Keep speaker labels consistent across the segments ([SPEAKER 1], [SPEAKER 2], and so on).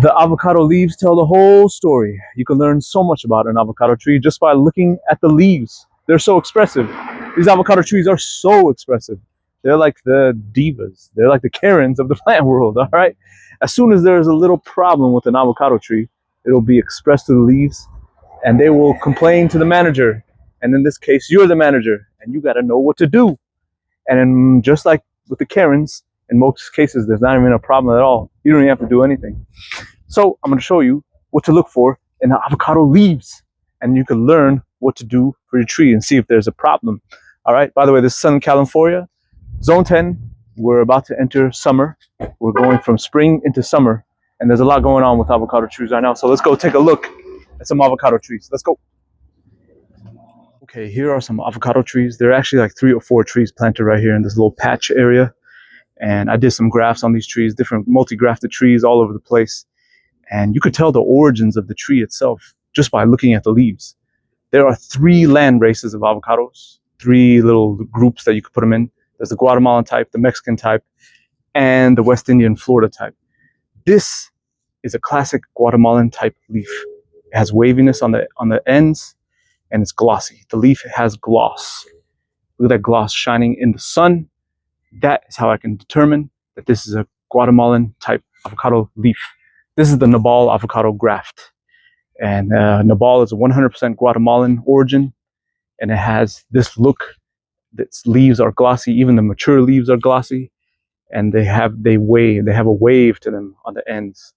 [SPEAKER 1] The avocado leaves tell the whole story. You can learn so much about an avocado tree just by looking at the leaves. They're so expressive. These avocado trees are so expressive. They're like the divas. They're like the Karens of the plant world, all right? As soon as there's a little problem with an avocado tree, it'll be expressed to the leaves and they will complain to the manager. And in this case, you're the manager and you got to know what to do. And just like with the Karens, in most cases, there's not even a problem at all. You don't even have to do anything. So I'm going to show you what to look for in the avocado leaves. And you can learn what to do for your tree and see if there's a problem. All right. By the way, this is Southern California, Zone 10. We're about to enter summer. We're going from spring into summer. And there's a lot going on with avocado trees right now. So let's go take a look at some avocado trees. Let's go. Okay, here are some avocado trees. There are actually like 3 or 4 trees planted right here in this little patch area. And I did some grafts on these trees, different multi-grafted trees all over the place. And you could tell the origins of the tree itself just by looking at the leaves. There are 3 land races of avocados, 3 little groups that you could put them in. There's the Guatemalan type, the Mexican type, and the West Indian Florida type. This is a classic Guatemalan type leaf. It has waviness on the ends, and it's glossy. The leaf has gloss. Look at that gloss shining in the sun. That is how I can determine that this is a Guatemalan type avocado leaf. This is the Nabal avocado graft. And Nabal is a 100% Guatemalan origin. And it has this look. Its leaves are glossy. Even the mature leaves are glossy. And they have a wave to them on the ends.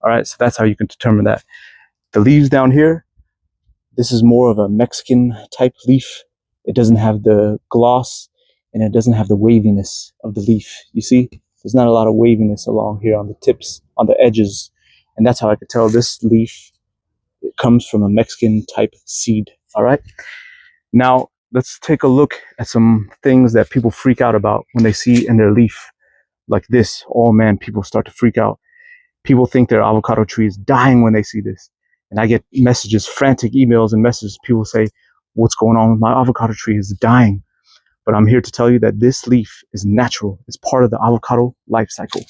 [SPEAKER 1] All right, so that's how you can determine that. The leaves down here, this is more of a Mexican type leaf. It doesn't have the gloss and it doesn't have the waviness of the leaf. You see, there's not a lot of waviness along here on the tips, on the edges. And that's how I could tell this leaf, it comes from a Mexican type seed. All right. Now let's take a look at some things that people freak out about when they see in their leaf like this. Oh man, people start to freak out. People think their avocado tree is dying when they see this. And I get messages, frantic emails and messages. People say, what's going on with my avocado tree? Is dying. But I'm here to tell you that this leaf is natural. It's part of the avocado life cycle.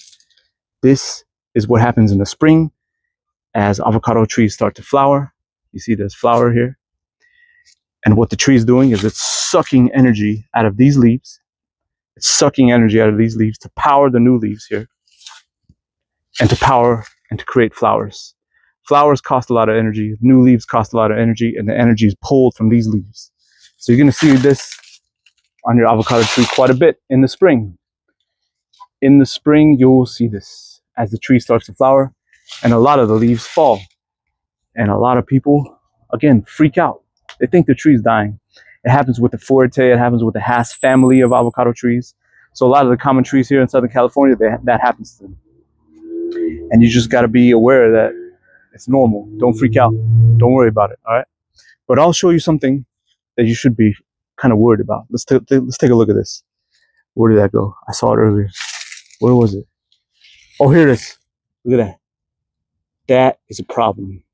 [SPEAKER 1] This is what happens in the spring as avocado trees start to flower. You see there's flower here. And what the tree is doing is it's sucking energy out of these leaves. It's sucking energy out of these leaves to power the new leaves here and to power and to create flowers. Flowers cost a lot of energy. New leaves cost a lot of energy, and the energy is pulled from these leaves. So you're going to see this on your avocado tree quite a bit in the spring. In the spring, you'll see this as the tree starts to flower and a lot of the leaves fall. And a lot of people, again, freak out. They think the tree is dying. It happens with the Fuerte. It happens with the Hass family of avocado trees. So a lot of the common trees here in Southern California, that happens to them. And you just got to be aware that it's normal. Don't freak out. Don't worry about it. All right. But I'll show you something that you should be kind of worried about. Let's take a look at this. Where did that go? I saw it earlier. Where was it? Oh, here it is. Look at that. That is a problem.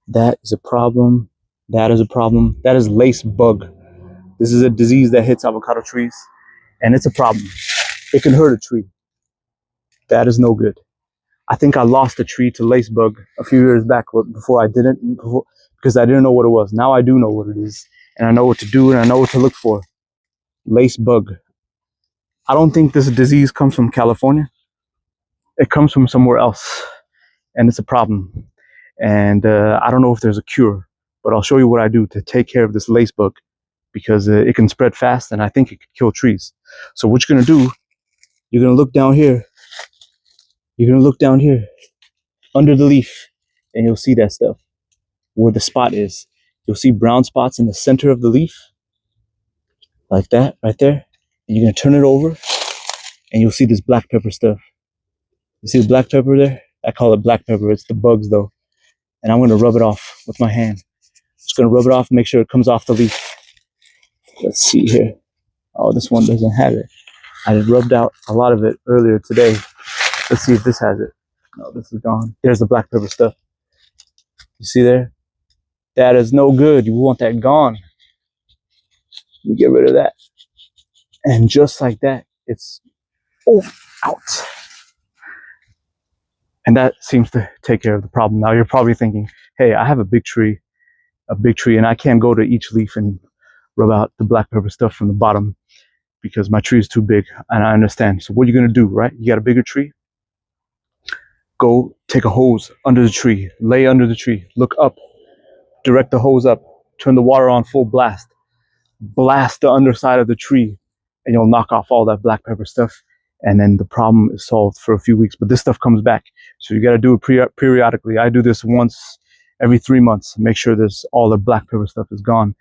[SPEAKER 1] That is a problem. That is a problem. That is lace bug. This is a disease that hits avocado trees, and it's a problem. It can hurt a tree. That is no good. I think I lost a tree to lace bug a few years back because I didn't know what it was. Now I do know what it is, and I know what to do, and I know what to look for. Lace bug. I don't think this disease comes from California. It comes from somewhere else, and it's a problem. And I don't know if there's a cure, but I'll show you what I do to take care of this lace bug because it can spread fast, and I think it could kill trees. So what you're going to do, you're going to look down here. You're going to look down here under the leaf, and you'll see that stuff where the spot is. You'll see brown spots in the center of the leaf, like that right there. And you're going to turn it over, and you'll see this black pepper stuff. You see the black pepper there? I call it black pepper. It's the bugs, though. And I'm going to rub it off with my hand. Just going to rub it off, make sure it comes off the leaf. Let's see here. Oh, this one doesn't have it. I rubbed out a lot of it earlier today. Let's see if this has it. No, this is gone. There's the black pepper stuff. You see there? That is no good. You want that gone. You get rid of that. And just like that, it's out. And that seems to take care of the problem. Now you're probably thinking, hey, I have a big tree, and I can't go to each leaf and rub out the black pepper stuff from the bottom because my tree is too big. And I understand. So what are you going to do, right? You got a bigger tree? Go take a hose under the tree, lay under the tree, look up, direct the hose up, turn the water on full blast, blast the underside of the tree, and you'll knock off all that black pepper stuff. And then the problem is solved for a few weeks. But this stuff comes back. So you got to do it periodically. I do this once every 3 months. Make sure there's all the black pepper stuff is gone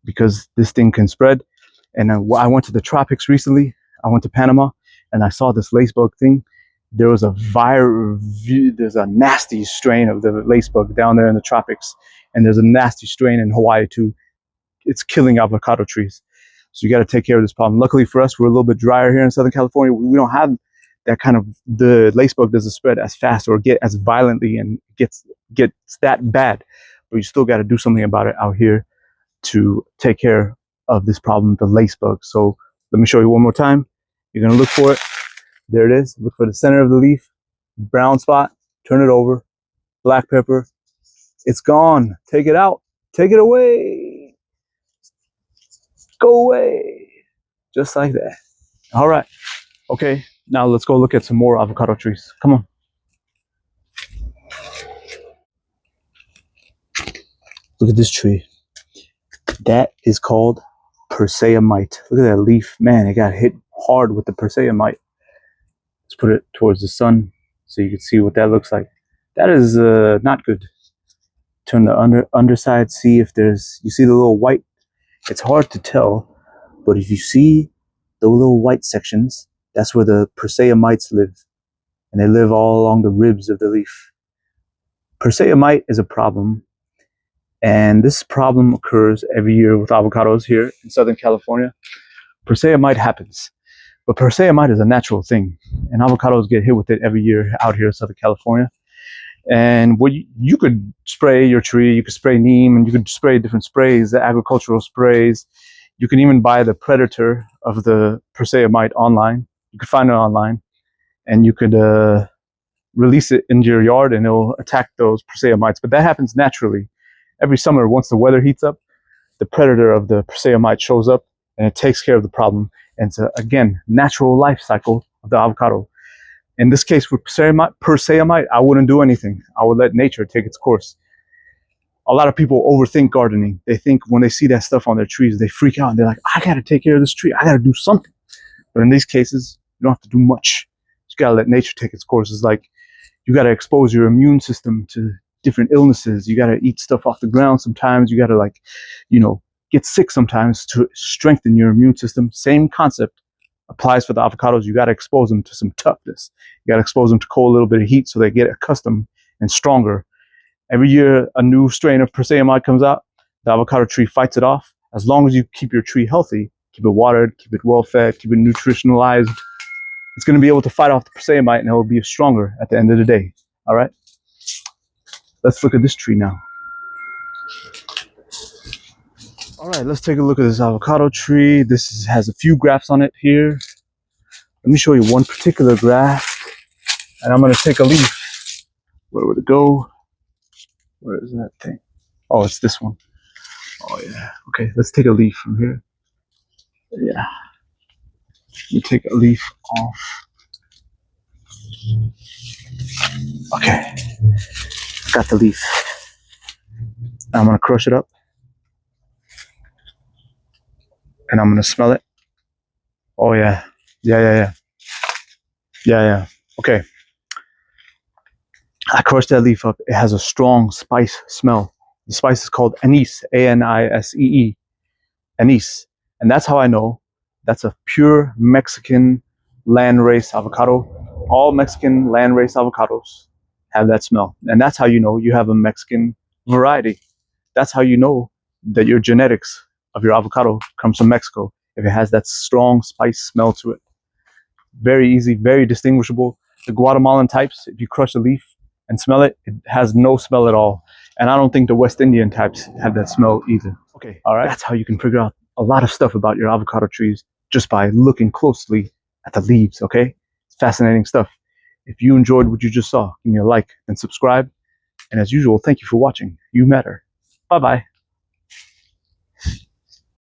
[SPEAKER 1] because this thing can spread. And I went to the tropics recently. I went to Panama and I saw this lacebug thing. There was there's a nasty strain of the lacebug down there in the tropics. And there's a nasty strain in Hawaii too. It's killing avocado trees. So you got to take care of this problem. Luckily for us, we're a little bit drier here in Southern California. We don't have that kind of, the lacebug doesn't spread as fast or get as violently and gets that bad. But you still got to do something about it out here to take care of this problem, the lacebug. So let me show you one more time. You're going to look for it. There it is. Look for the center of the leaf, brown spot, turn it over, black pepper. It's gone. Take it out. Take it away. Go away. Just like that. All right. Okay. Now let's go look at some more avocado trees. Come on. Look at this tree. That is called persea mite. Look at that leaf. Man, it got hit hard with the persea mite. Let's put it towards the sun so you can see what that looks like. That is not good. Turn the underside, see if there's, you see the little white. It's hard to tell, but if you see the little white sections, that's where the persea mites live. And they live all along the ribs of the leaf. Persea mite is a problem. And this problem occurs every year with avocados here in Southern California. Persea mite happens. But persea mite is a natural thing. And avocados get hit with it every year out here in Southern California. And what you could spray your tree, you could spray neem, and you could spray different sprays, the agricultural sprays. You can even buy the predator of the persea mite online. You could find it online, and you could release it into your yard, and it'll attack those persea mites. But that happens naturally. Every summer, once the weather heats up, the predator of the persea mite shows up, and it takes care of the problem. And it's, again, natural life cycle of the avocado. In this case, with persea mite, I wouldn't do anything. I would let nature take its course. A lot of people overthink gardening. They think when they see that stuff on their trees, they freak out and they're like, I gotta take care of this tree. I gotta do something. But in these cases, you don't have to do much. You gotta let nature take its course. It's like you gotta expose your immune system to different illnesses. You gotta eat stuff off the ground sometimes. You gotta, like, get sick sometimes to strengthen your immune system. Same concept applies for the avocados. You got to expose them to some toughness. You got to expose them to cold, a little bit of heat so they get accustomed and stronger. Every year, a new strain of persea mite comes out. The avocado tree fights it off. As long as you keep your tree healthy, keep it watered, keep it well fed, keep it nutritionalized, it's going to be able to fight off the persea mite and it will be stronger at the end of the day. All right? Let's look at this tree now. All right, let's take a look at this avocado tree. This has a few grafts on it here. Let me show you one particular graft. And I'm going to take a leaf. Where would it go? Where is that thing? Oh, it's this one. Oh, yeah. Okay, let's take a leaf from here. Yeah. You take a leaf off. Okay. Got the leaf. Now I'm going to crush it up. And I'm going to smell it. Oh, yeah. Yeah. Okay. I crushed that leaf up. It has a strong spice smell. The spice is called anise, A-N-I-S-E-E, anise. And that's how I know that's a pure Mexican landrace avocado. All Mexican landrace avocados have that smell. And that's how you know you have a Mexican variety. That's how you know that your genetics of your avocado comes from Mexico, if it has that strong spice smell to it. Very easy, very distinguishable. The Guatemalan types, if you crush a leaf and smell it, it has no smell at all. And I don't think the West Indian types have that smell either. Okay, all right. That's how you can figure out a lot of stuff about your avocado trees just by looking closely at the leaves, okay? It's fascinating stuff. If you enjoyed what you just saw, give me a like and subscribe. And as usual, thank you for watching. You matter. Bye bye.